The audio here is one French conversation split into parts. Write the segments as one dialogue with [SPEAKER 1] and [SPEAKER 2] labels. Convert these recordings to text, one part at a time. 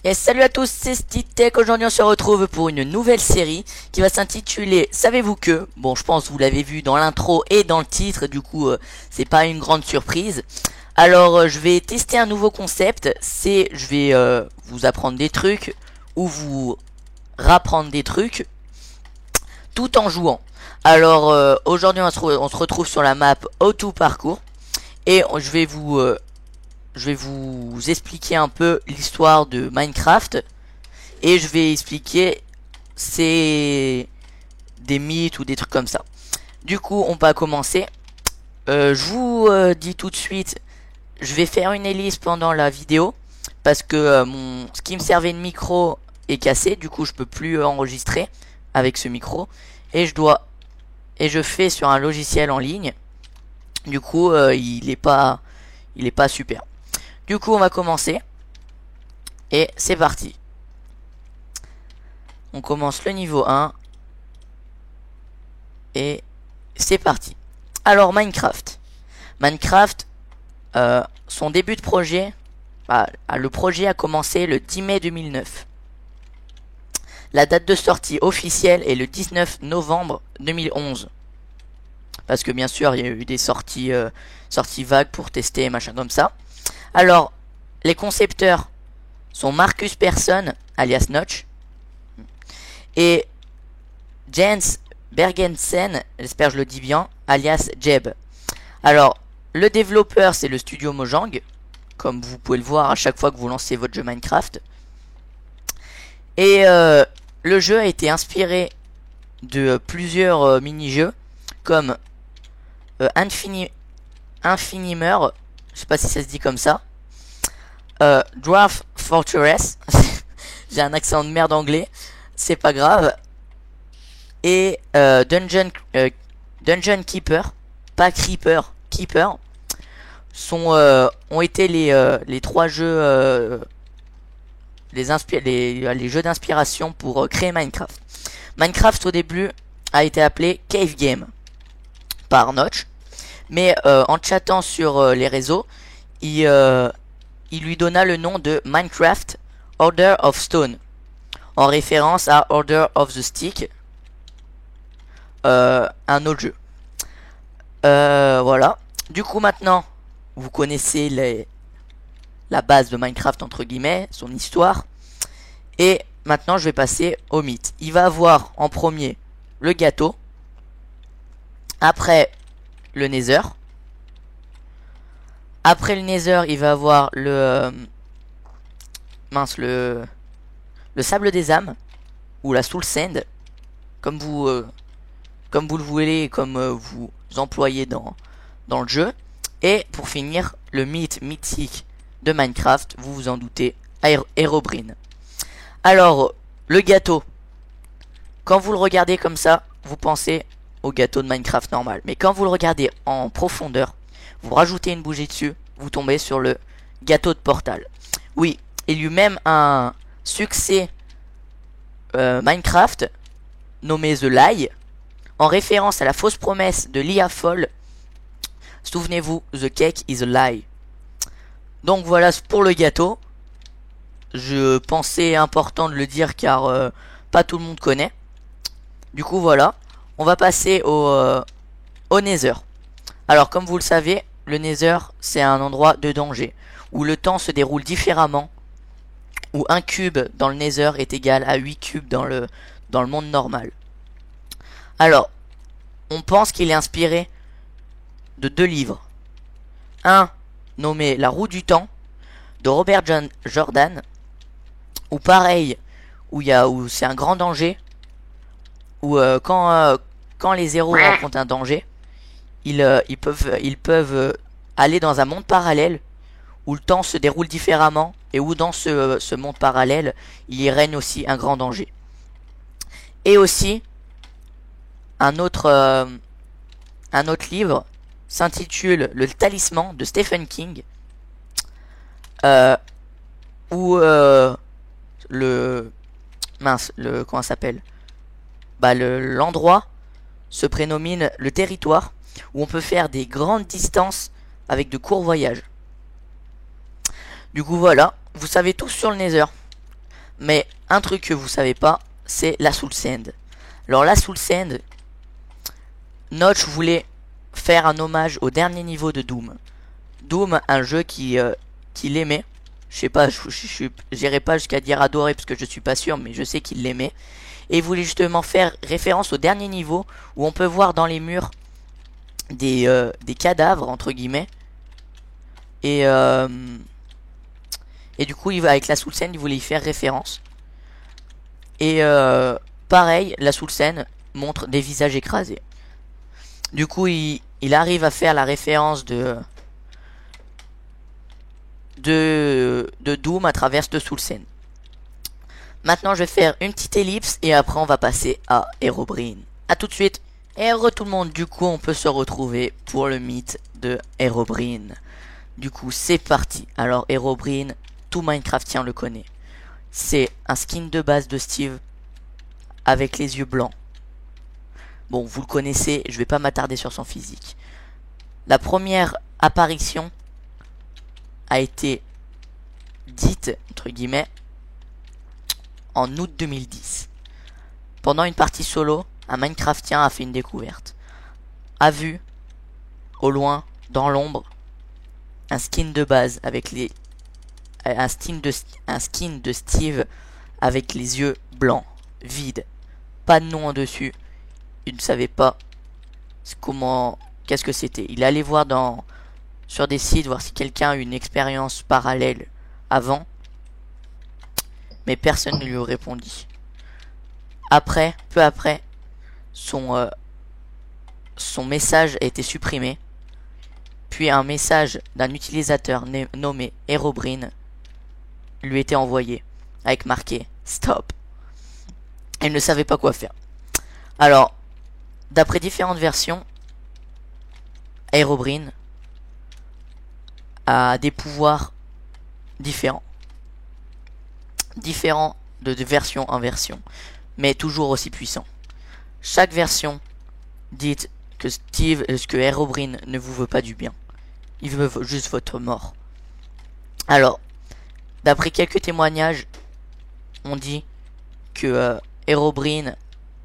[SPEAKER 1] Et salut à tous, c'est Stitech. Aujourd'hui on se retrouve pour une nouvelle série qui va s'intituler Savez-vous que. Bon, je pense que vous l'avez vu dans l'intro et dans le titre, du coup c'est pas une grande surprise. Alors je vais tester un nouveau concept, je vais vous apprendre des trucs ou vous rapprendre des trucs tout en jouant. Alors aujourd'hui on se retrouve sur la map O2 Parcours et je vais vous expliquer un peu l'histoire de Minecraft et je vais expliquer des mythes ou des trucs comme ça. Du coup, on va commencer. Je vous dis tout de suite, je vais faire une hélice pendant la vidéo parce que ce qui me servait de micro est cassé. Du coup, je peux plus enregistrer avec ce micro et je fais sur un logiciel en ligne. Du coup, il est pas super. Du coup, on va commencer. Et c'est parti. On commence le niveau 1. Et c'est parti. Alors, Minecraft. Son début de projet. Le projet a commencé le 10 mai 2009. La date de sortie officielle est le 19 novembre 2011. Parce que bien sûr, il y a eu des sorties vagues pour tester, machin comme ça. Alors, les concepteurs sont Marcus Persson, alias Notch, et Jens Bergensen, j'espère que je le dis bien, alias Jeb. Alors, le développeur, c'est le studio Mojang, comme vous pouvez le voir à chaque fois que vous lancez votre jeu Minecraft. Et le jeu a été inspiré de plusieurs mini-jeux, comme Infinimer, je sais pas si ça se dit comme ça. Dwarf Fortress. J'ai un accent de merde anglais. C'est pas grave. Et Dungeon Keeper. Pas Creeper. Keeper. Ont été les trois jeux. Les jeux d'inspiration pour créer Minecraft. Minecraft au début a été appelé Cave Game par Notch. Mais en chattant sur les réseaux, il lui donna le nom de Minecraft Order of Stone, en référence à Order of the Stick, un autre jeu. Voilà. Du coup, maintenant, vous connaissez la base de Minecraft, entre guillemets, son histoire. Et maintenant, je vais passer au mythe. Il va avoir en premier le gâteau, après le Nether. Après le Nether, il va avoir le sable des âmes ou la soul sand, comme vous le voulez, comme vous employez dans le jeu. Et pour finir, le mythe mythique de Minecraft, vous vous en doutez, Herobrine. Alors, le gâteau, quand vous le regardez comme ça, vous pensez au gâteau de Minecraft normal. Mais quand vous le regardez en profondeur, vous rajoutez une bougie dessus, vous tombez sur le gâteau de Portal. Oui, il y eut même un succès Minecraft nommé The Lie, en référence à la fausse promesse de Lia Foll. Souvenez-vous, The Cake is a Lie. Donc voilà pour le gâteau. Je pensais important de le dire car pas tout le monde connaît. Du coup voilà, on va passer au Nether. Alors comme vous le savez, le Nether c'est un endroit de danger, où le temps se déroule différemment, où un cube dans le Nether est égal à 8 cubes dans le monde normal. Alors, on pense qu'il est inspiré de 2 livres. Un nommé La roue du temps de Robert Jordan, où pareil, où c'est un grand danger, où quand les héros rencontrent un danger, ils peuvent aller dans un monde parallèle où le temps se déroule différemment et où dans ce monde parallèle il y règne aussi un grand danger. Et aussi un autre livre s'intitule Le Talisman de Stephen King, où comment ça s'appelle, l'endroit se prénomine le territoire, où on peut faire des grandes distances avec de courts voyages. Du coup voilà, vous savez tout sur le Nether. Mais un truc que vous savez pas, c'est la Soul Sand. Alors la Soul Sand, Notch voulait faire un hommage au dernier niveau de Doom. Doom, un jeu qu'il aimait. Je sais pas, j'irai pas jusqu'à dire adorer parce que je suis pas sûr, mais je sais qu'il l'aimait. Et il voulait justement faire référence au dernier niveau où on peut voir dans les murs des cadavres entre guillemets. Et du coup, avec la Soul Sand, il voulait y faire référence. Et pareil, la Soul Sand montre des visages écrasés. Du coup, il arrive à faire la référence de Doom à travers cette Soul Sand. Maintenant, je vais faire une petite ellipse et après, on va passer à Herobrine. A tout de suite. Et re tout le monde, du coup, on peut se retrouver pour le mythe de Herobrine. Du coup, c'est parti. Alors, Herobrine, tout Minecraftien le connaît. C'est un skin de base de Steve avec les yeux blancs. Bon, vous le connaissez, je vais pas m'attarder sur son physique. La première apparition a été dite, entre guillemets, en août 2010. Pendant une partie solo, un Minecraftien a fait une découverte. A vu, au loin, dans l'ombre, un skin de base avec les... un skin de Steve avec les yeux blancs, vides, pas de nom en dessus. Il ne savait pas qu'est-ce que c'était. Il allait voir sur des sites, voir si quelqu'un a eu une expérience parallèle avant, mais personne ne lui répondit. Peu après, son message a été supprimé, puis un message d'un utilisateur nommé Herobrine lui était envoyé, avec marqué Stop. Il ne savait pas quoi faire. Alors, d'après différentes versions, Herobrine a des pouvoirs différents. Différents de version en version, mais toujours aussi puissants. Chaque version dit que que Herobrine ne vous veut pas du bien. Il veut juste votre mort. Alors, d'après quelques témoignages, on dit que Herobrine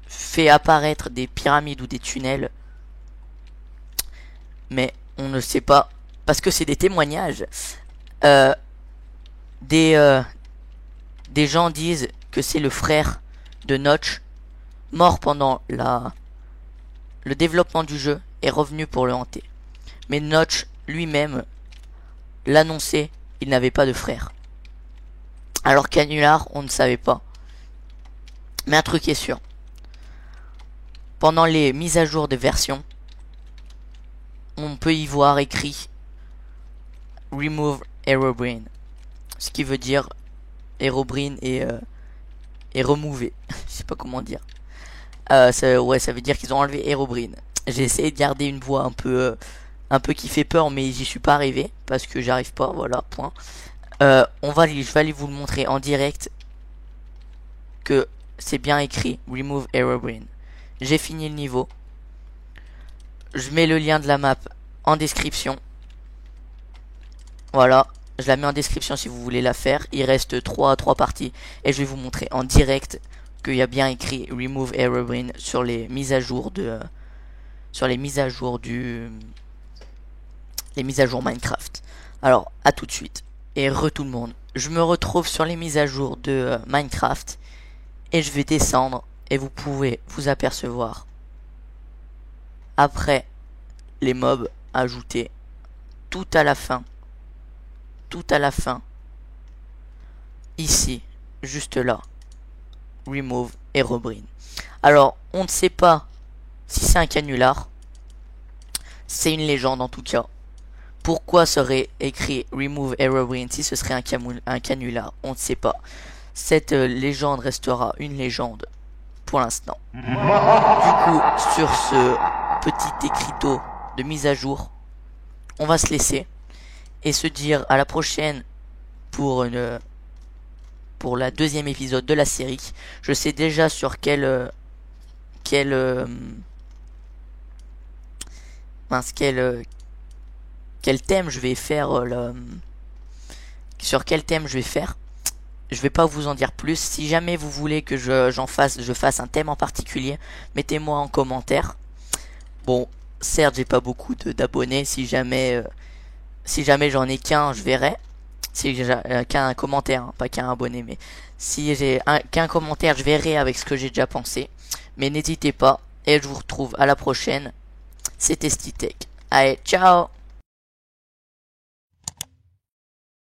[SPEAKER 1] fait apparaître des pyramides ou des tunnels, mais on ne sait pas, parce que c'est des témoignages. Des gens disent que c'est le frère de Notch, mort pendant le développement du jeu, est revenu pour le hanter. Mais Notch lui-même l'annonçait, il n'avait pas de frère. Alors Canular, on ne savait pas. Mais un truc est sûr. Pendant les mises à jour de version, on peut y voir écrit Remove Herobrine. Ce qui veut dire Herobrine est remouvé. Je sais pas comment dire. Ça veut dire qu'ils ont enlevé Herobrine. J'ai essayé de garder une voix un peu qui fait peur, mais j'y suis pas arrivé parce que j'arrive pas. Voilà, point. Je vais aller vous le montrer en direct que c'est bien écrit Remove Herobrine. J'ai fini le niveau. Je mets le lien de la map en description. Voilà, je la mets en description si vous voulez la faire. Il reste 3 parties et je vais vous montrer en direct qu'il y a bien écrit Remove Herobrine sur les mises à jour les mises à jour Minecraft. Alors, à tout de suite. Et tout le monde. Je me retrouve sur les mises à jour de Minecraft et je vais descendre et vous pouvez vous apercevoir après les mobs ajoutés tout à la fin, ici, juste là, Remove Herobrine. Alors, on ne sait pas si c'est un canular, c'est une légende en tout cas. Pourquoi serait écrit Remove Herobrine si ce serait un canular? On ne sait pas. Cette légende restera une légende pour l'instant. Du coup, sur ce petit écriteau de mise à jour, on va se laisser et se dire à la prochaine pour la deuxième épisode de la série. Je sais déjà sur quel thème je vais faire sur quel thème je vais faire. je vais pas vous en dire plus. Si jamais vous voulez que je fasse un thème en particulier, mettez-moi en commentaire. Bon, certes, j'ai pas beaucoup d'abonnés. Si jamais j'en ai qu'un, je verrai. Si j'ai qu'un commentaire, hein, pas qu'un abonné, mais si j'ai qu'un commentaire, je verrai avec ce que j'ai déjà pensé. Mais n'hésitez pas, et je vous retrouve à la prochaine. C'était Stitech. Allez, ciao!